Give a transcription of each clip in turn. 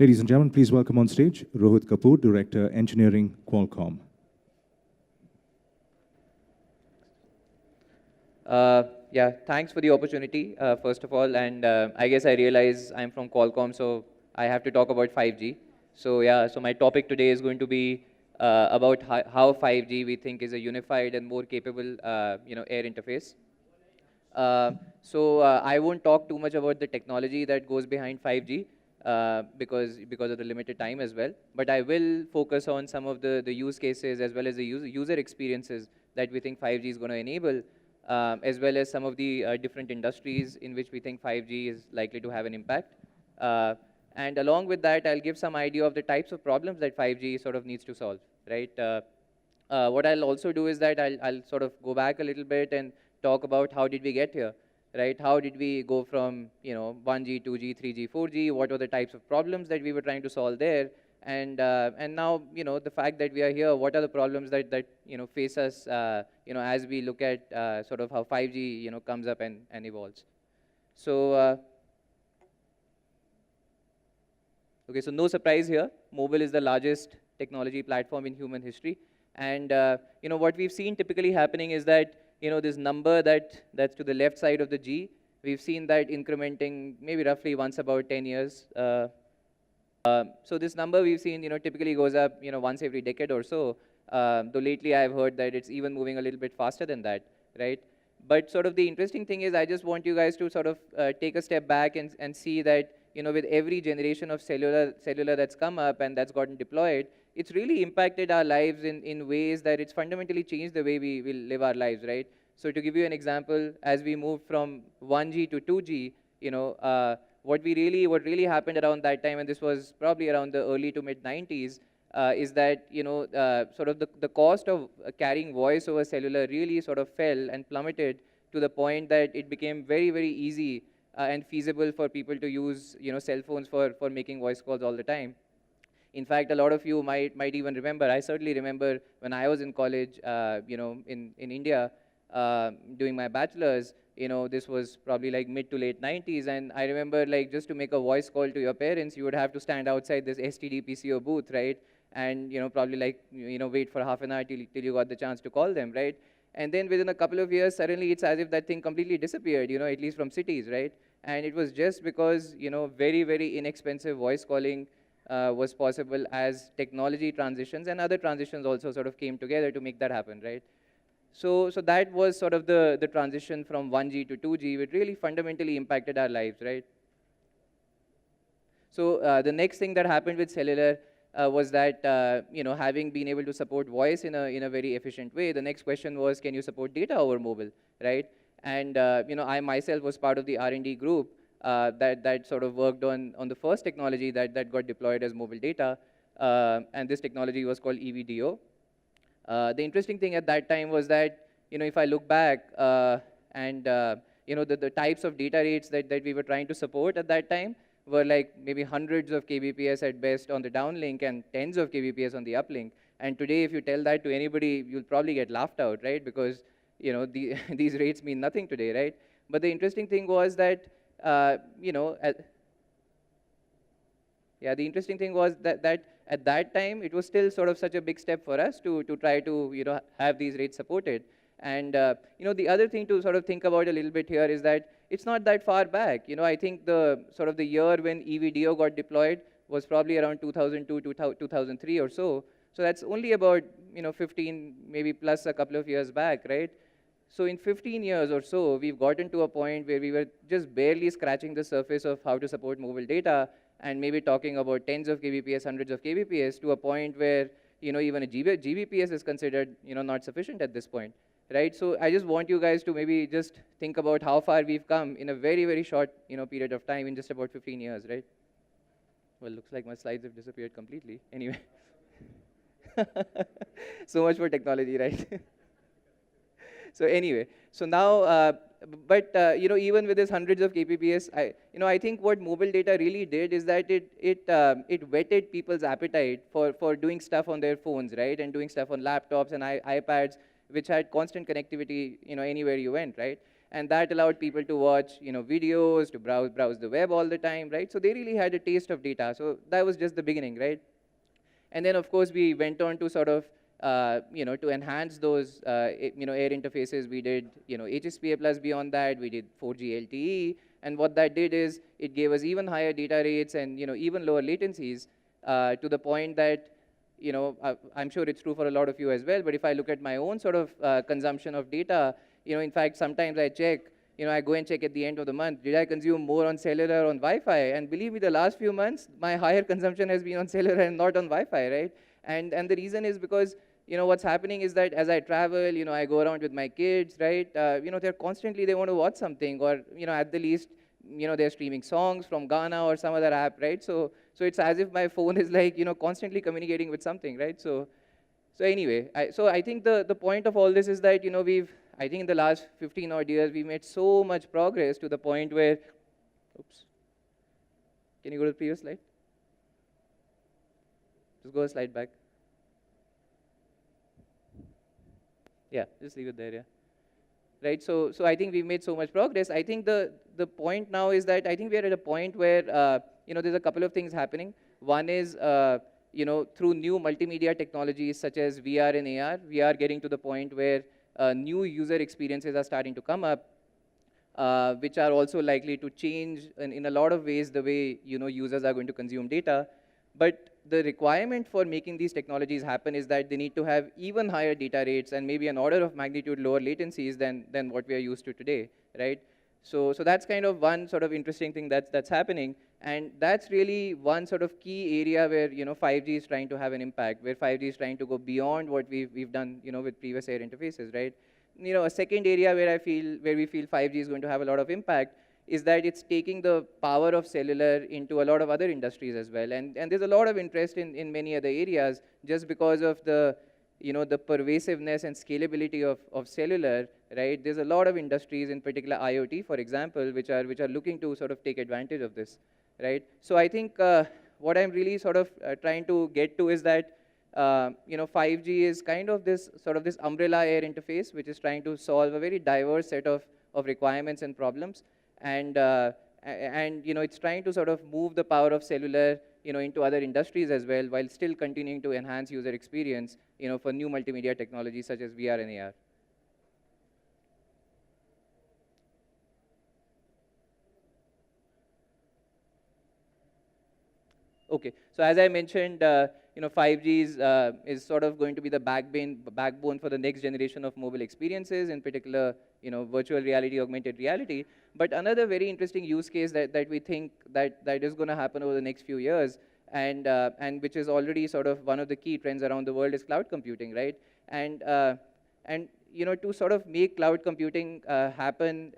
Ladies and gentlemen, please welcome on stage Rohit Kapoor, Director, Engineering, Qualcomm. Yeah, thanks for the opportunity, first of all. And I guess I realize I'm from Qualcomm, so I have to talk about 5G. So yeah, so my topic today is going to be about how 5G we think is a unified and more capable, air interface. I won't talk too much about the technology that goes behind 5G because of the limited time as well. But I will focus on some of the use cases as well as the user experiences that we think 5G is going to enable, as well as some of the different industries in which we think 5G is likely to have an impact. Uh, and along with that, I'll give some idea of the types of problems that 5G sort of needs to solve, right? What I'll also do is that I'll sort of go back a little bit and talk about how did we get here, right? How did we go from 1G, 2G, 3G, 4G? What were the types of problems that we were trying to solve there? And now the fact that we are here, what are the problems that face us as we look at sort of how 5G comes up and evolves. So okay, so no surprise here. Mobile is the largest technology platform in human history. And what we've seen typically happening is that this number that's to the left side of the G, we've seen that incrementing maybe roughly once about 10 years. So this number we've seen typically goes up once every decade or so. Though lately I've heard that it's even moving a little bit faster than that, right? But sort of the interesting thing is I just want you guys to sort of take a step back and see that with every generation of cellular that's come up and that's gotten deployed, it's really impacted our lives in ways that it's fundamentally changed the way we live our lives, right? So to give you an example, as we moved from 1G to 2G, what really happened around that time, and this was probably around the early to mid 90s, is that sort of the cost of carrying voice over cellular really sort of fell and plummeted to the point that it became very easy and feasible for people to use cell phones for making voice calls all the time. In fact, a lot of you might even remember. I certainly remember when I was in college, in India, doing my bachelor's. This was probably like mid to late 90s, and I remember like just to make a voice call to your parents, you would have to stand outside this STD PCO booth, right? And probably like wait for half an hour till you got the chance to call them, right? And then within a couple of years, suddenly it's as if that thing completely disappeared, at least from cities, right? And it was just because very inexpensive voice calling was possible as technology transitions and other transitions also sort of came together to make that happen, right? So that was sort of the transition from 1G to 2G, which really fundamentally impacted our lives, right? So the next thing that happened with cellular was that having been able to support voice in a very efficient way, the next question was, can you support data over mobile, right? And I myself was part of the R&D group that sort of worked on the first technology that got deployed as mobile data, and this technology was called EVDO. The interesting thing at that time was that if I look back and the types of data rates that we were trying to support at that time were like maybe hundreds of kbps at best on the downlink and tens of kbps on the uplink. And today, if you tell that to anybody, you'll probably get laughed out, right? Because these rates mean nothing today, right? But the interesting thing was that the interesting thing was that at that time, it was still sort of such a big step for us to try to have these rates supported. And the other thing to sort of think about a little bit here is that it's not that far back. I think the sort of the year when EVDO got deployed was probably around 2002 to 2003 or so. So that's only about 15, maybe plus a couple of years back, right? So in 15 years or so, we've gotten to a point where we were just barely scratching the surface of how to support mobile data, and maybe talking about tens of kbps, hundreds of kbps, to a point where even a GBps is considered not sufficient at this point, right? So I just want you guys to maybe just think about how far we've come in a very short period of time, in just about 15 years, right? Well, looks like my slides have disappeared completely. Anyway, so much for technology, right? So anyway, so now, even with this hundreds of kbps, I think what mobile data really did is that it whetted people's appetite for doing stuff on their phones, right, and doing stuff on laptops and iPads, which had constant connectivity, anywhere you went, right? and that allowed people to watch, videos, to browse the web all the time, right? So they really had a taste of data. So that was just the beginning, right? And then, of course, we went on to sort of, to enhance those, air interfaces. We did, HSPA plus beyond that. We did 4G LTE. And what that did is it gave us even higher data rates and, even lower latencies to the point that, I'm sure it's true for a lot of you as well. But if I look at my own sort of consumption of data, in fact, sometimes I check, I go and check at the end of the month, did I consume more on cellular or on Wi-Fi? And believe me, the last few months, my higher consumption has been on cellular and not on Wi-Fi, right? And the reason is because, what's happening is that as I travel, I go around with my kids, right? They're constantly, they want to watch something, or, at the least, they're streaming songs from Ghana or some other app, right? So it's as if my phone is like, constantly communicating with something, right? So anyway, I think the point of all this is that, I think in the last 15 odd years, we made so much progress to the point where, oops, can you go to the previous slide? Just go a slide back. Yeah, just leave it there, yeah. Right, so I think we've made so much progress. I think the point now is that I think we're at a point where, there's a couple of things happening. One is, through new multimedia technologies such as VR and AR, we are getting to the point where new user experiences are starting to come up, which are also likely to change in a lot of ways the way, users are going to consume data. But the requirement for making these technologies happen is that they need to have even higher data rates and maybe an order of magnitude lower latencies than what we are used to today, right? So that's kind of one sort of interesting thing that's happening. And that's really one sort of key area where, 5G is trying to have an impact, where 5G is trying to go beyond what we've done, with previous air interfaces, right? A second area where we feel 5G is going to have a lot of impact is that it's taking the power of cellular into a lot of other industries as well. And there's a lot of interest in many other areas just because of the pervasiveness and scalability of cellular, right? There's a lot of industries, in particular IoT, for example, which are looking to sort of take advantage of this, right? So I think what I'm really sort of trying to get to is that 5G is kind of this umbrella air interface, which is trying to solve a very diverse set of requirements and problems. And it's trying to sort of move the power of cellular, into other industries as well, while still continuing to enhance user experience, for new multimedia technologies such as VR and AR. Okay, so as I mentioned, 5G is sort of going to be the backbone for the next generation of mobile experiences, in particular, virtual reality, augmented reality. But another very interesting use case that we think that is going to happen over the next few years, and which is already sort of one of the key trends around the world, is cloud computing, right? And to sort of make cloud computing happen,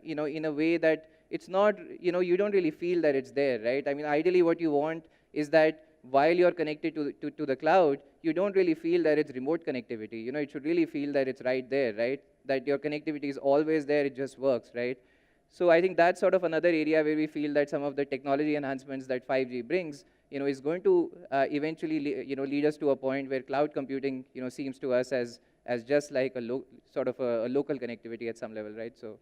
in a way that it's not, you don't really feel that it's there, right? I mean, ideally, what you want is that while you're connected to the cloud, you don't really feel that it's remote connectivity. It should really feel that it's right there, right? That your connectivity is always there, it just works, right? So I think that's sort of another area where we feel that some of the technology enhancements that 5G brings, is going to eventually, lead us to a point where cloud computing, seems to us as just like a sort of a local connectivity at some level, right? So.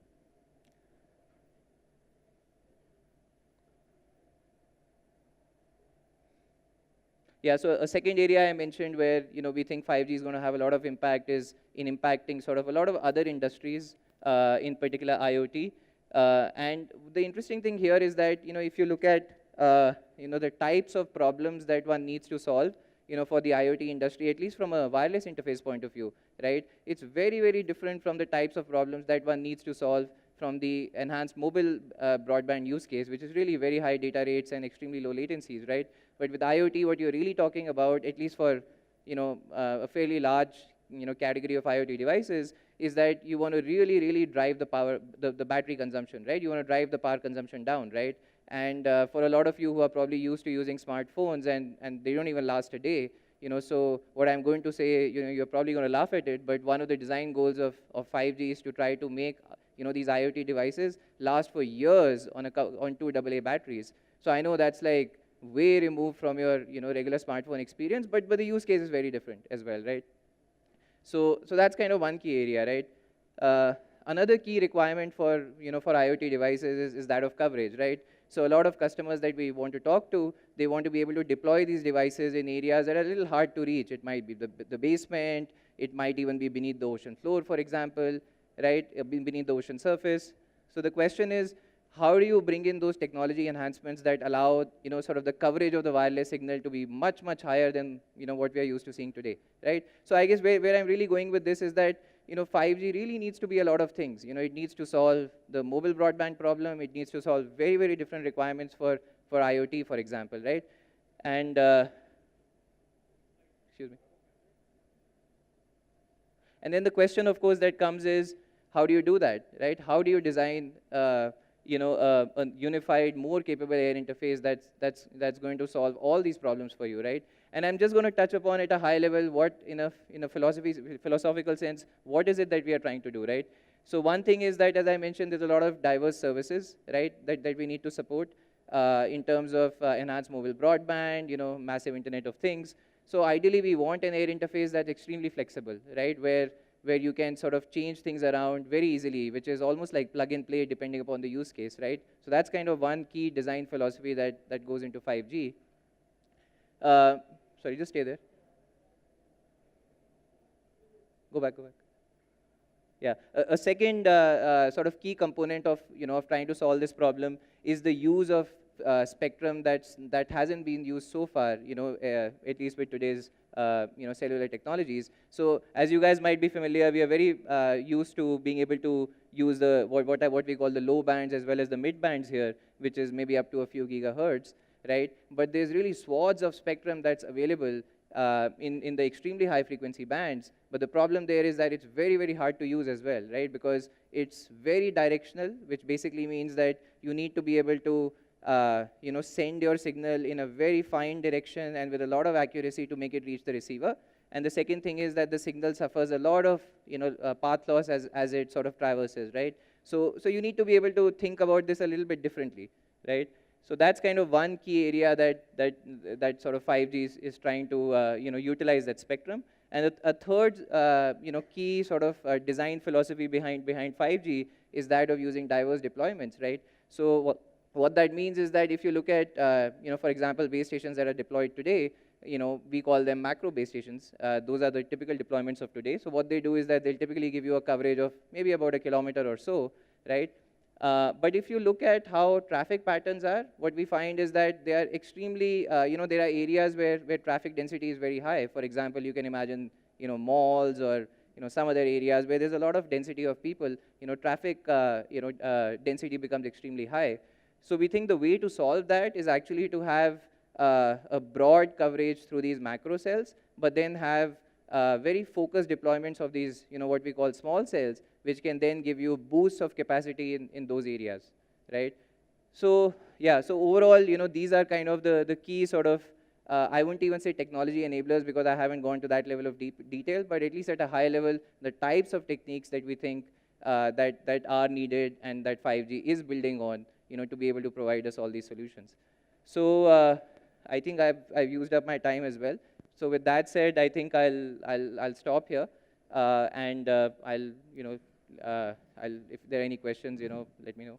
Yeah, so a second area I mentioned where we think 5G is going to have a lot of impact is in impacting sort of a lot of other industries, in particular IoT. And the interesting thing here is that if you look at the types of problems that one needs to solve, for the IoT industry, at least from a wireless interface point of view, right? It's very, very different from the types of problems that one needs to solve from the enhanced mobile broadband use case, which is really very high data rates and extremely low latencies, right? But with IoT, what you're really talking about, at least for a fairly large category of IoT devices, is that you want to really, really drive the power, the battery consumption, right? You want to drive the power consumption down, right? And for a lot of you who are probably used to using smartphones and they don't even last a day, so what I'm going to say, you're probably going to laugh at it, but one of the design goals of 5G is to try to make these IoT devices last for years on 2 AA batteries. So I know that's like way removed from your regular smartphone experience, but the use case is very different as well, right? So that's kind of one key area, right? another key requirement for, for IoT devices is that of coverage, right? So a lot of customers that we want to talk to, they want to be able to deploy these devices in areas that are a little hard to reach. It might be the basement, it might even be beneath the ocean floor, for example, right? Beneath the ocean surface. So the question is, how do you bring in those technology enhancements that allow, sort of the coverage of the wireless signal to be much, much higher than, what we are used to seeing today, right? So I guess where I'm really going with this is that, 5G really needs to be a lot of things. It needs to solve the mobile broadband problem. It needs to solve very, very different requirements for IoT, for example, right? And, excuse me. And then the question, of course, that comes is, how do you do that, right? How do you design, a unified, more capable air interface that's going to solve all these problems for you, right? And I'm just going to touch upon at a high level what, in a philosophical sense, what is it that we are trying to do, right? So one thing is that, as I mentioned, there's a lot of diverse services, right, that we need to support in terms of enhanced mobile broadband, massive Internet of Things. So ideally, we want an air interface that's extremely flexible, right, where you can sort of change things around very easily, which is almost like plug and play depending upon the use case, right? So that's kind of one key design philosophy that goes into 5G. Sorry, just stay there. Go back. Yeah, a second sort of key component of, of trying to solve this problem is the use of spectrum that hasn't been used so far, at least with today's cellular technologies. So as you guys might be familiar, we are very used to being able to use the what we call the low bands as well as the mid bands here, which is maybe up to a few gigahertz, right? But there's really swaths of spectrum that's available in the extremely high frequency bands. But the problem there is that it's very, very hard to use as well, right? Because it's very directional, which basically means that you need to be able to send your signal in a very fine direction and with a lot of accuracy to make it reach the receiver. And the second thing is that the signal suffers a lot of path loss as it sort of traverses, right? So you need to be able to think about this a little bit differently, right? So that's kind of one key area that sort of 5G is trying to utilize that spectrum. And a third key sort of design philosophy behind 5G is that of using diverse deployments, right? So what that means is that if you look at, for example, base stations that are deployed today, we call them macro base stations. Those are the typical deployments of today. So what they do is that they'll typically give you a coverage of maybe about 1 kilometer or so, right? But if you look at how traffic patterns are, what we find is that they are extremely, there are areas where traffic density is very high. For example, you can imagine, malls or, some other areas where there's a lot of density of people, traffic, density becomes extremely high. So we think the way to solve that is actually to have a broad coverage through these macro cells, but then have very focused deployments of these, what we call small cells, which can then give you boosts of capacity in those areas, right? So yeah, so overall, these are kind of the key sort of, I wouldn't even say technology enablers because I haven't gone to that level of deep detail, but at least at a high level, the types of techniques that we think that are needed and that 5G is building on, to be able to provide us all these solutions. So I think I've used up my time as well. So with that said, I think I'll stop here, and I'll if there are any questions, let me know.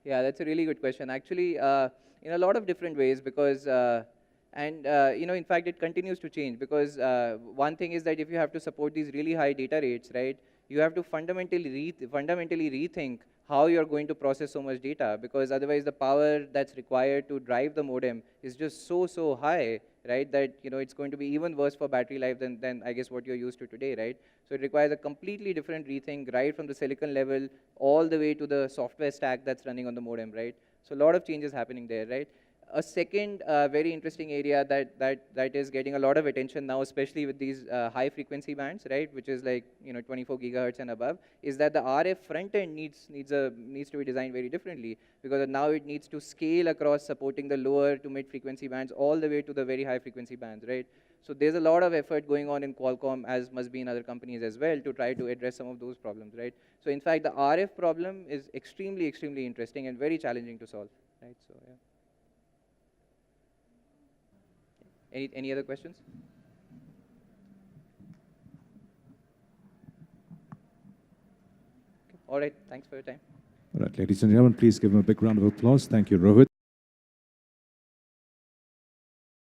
Yeah, that's a really good question. Actually, in a lot of different ways, because in fact, it continues to change because one thing is that if you have to support these really high data rates, right, you have to fundamentally rethink how you're going to process so much data, because otherwise the power that's required to drive the modem is just so high, right, that it's going to be even worse for battery life than I guess what you're used to today, right? So it requires a completely different rethink, right from the silicon level all the way to the software stack that's running on the modem, right? So a lot of changes happening there, right? a second very interesting area that is getting a lot of attention now, especially with these high frequency bands, right, which is like 24 gigahertz and above, is that the RF front end needs to be designed very differently, because now it needs to scale across supporting the lower to mid frequency bands all the way to the very high frequency bands, right? So there's a lot of effort going on in Qualcomm, as must be in other companies as well, to try to address some of those problems, right? So in fact, the RF problem is extremely, extremely interesting and very challenging to solve, right? So yeah. Any other questions? Okay. All right. Thanks for your time. All right, ladies and gentlemen, please give him a big round of applause. Thank you, Rohit.